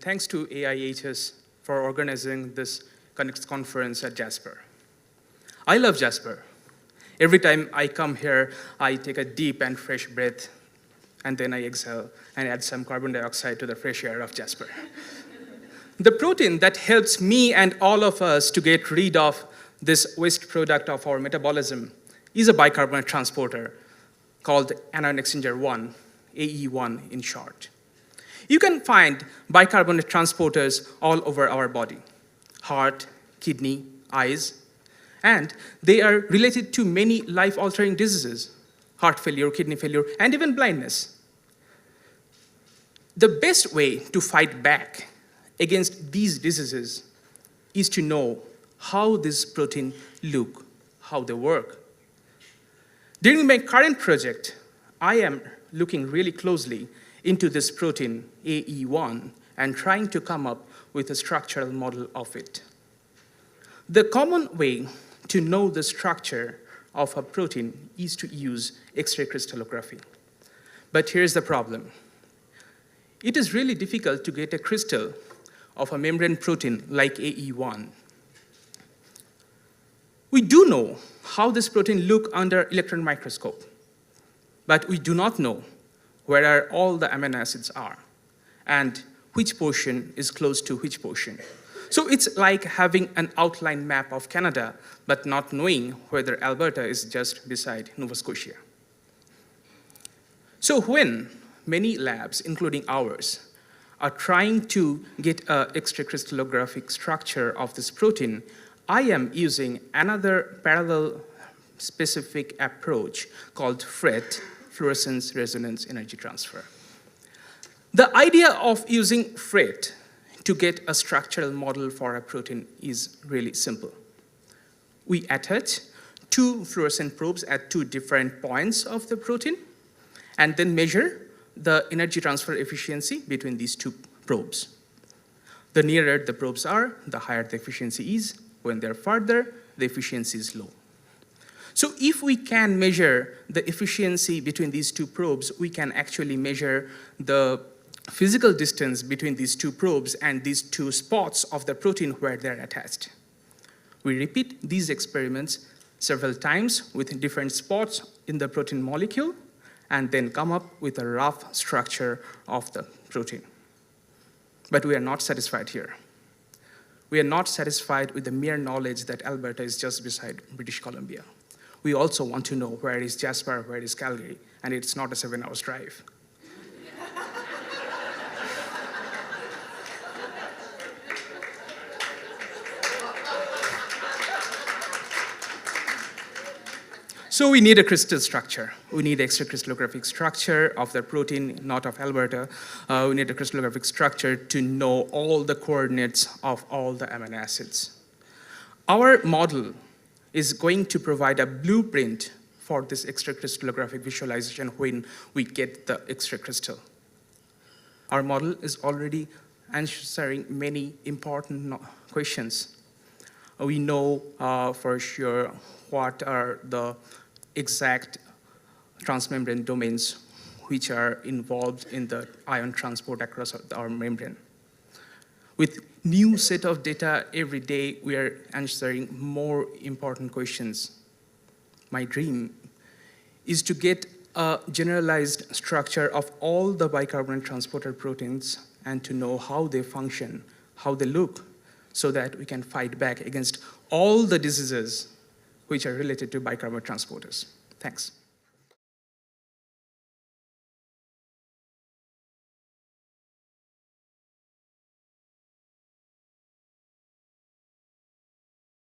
thanks to AIHS for organizing this conference at Jasper. I love Jasper. Every time I come here, I take a deep and fresh breath, and then I exhale and add some carbon dioxide to the fresh air of Jasper. The protein that helps me and all of us to get rid of this waste product of our metabolism is a bicarbonate transporter called anion exchanger 1, AE1 in short. You can find bicarbonate transporters all over our body: heart, kidney, eyes, and they are related to many life-altering diseases: heart failure, kidney failure, and even blindness. The best way to fight back against these diseases is to know how this protein look, how they work. During my current project, I am looking really closely into this protein, AE1, and trying to come up with a structural model of it. The common way to know the structure of a protein is to use X-ray crystallography. But here's the problem. It is really difficult to get a crystal of a membrane protein like AE1. We do know how this protein looks under electron microscope, but we do not know where all the amino acids are and which portion is close to which portion. So it's like having an outline map of Canada, but not knowing whether Alberta is just beside Nova Scotia. So when many labs, including ours, are trying to get an X-ray crystallographic structure of this protein, I am using another parallel specific approach called FRET, fluorescence resonance energy transfer. The idea of using FRET to get a structural model for a protein is really simple. We attach two fluorescent probes at two different points of the protein and then measure the energy transfer efficiency between these two probes. The nearer the probes are, the higher the efficiency is. When they're farther, the efficiency is low. So if we can measure the efficiency between these two probes, we can actually measure the physical distance between these two probes and these two spots of the protein where they're attached. We repeat these experiments several times with different spots in the protein molecule and then come up with a rough structure of the protein. But we are not satisfied here. We are not satisfied with the mere knowledge that Alberta is just beside British Columbia. We also want to know where is Jasper, where is Calgary, and it's not a 7-hour drive. So we need a crystal structure. We need X-ray crystallographic structure of the protein, not of Alberta. We need a crystallographic structure to know all the coordinates of all the amino acids. Our model is going to provide a blueprint for this X-ray crystallographic visualization when we get the X-ray crystal. Our model is already answering many important questions. We know for sure what are the exact transmembrane domains which are involved in the ion transport across our membrane. With new set of data every day, we are answering more important questions. My dream is to get a generalized structure of all the bicarbonate transporter proteins and to know how they function, how they look, so that we can fight back against all the diseases which are related to bicarbonate transporters. Thanks.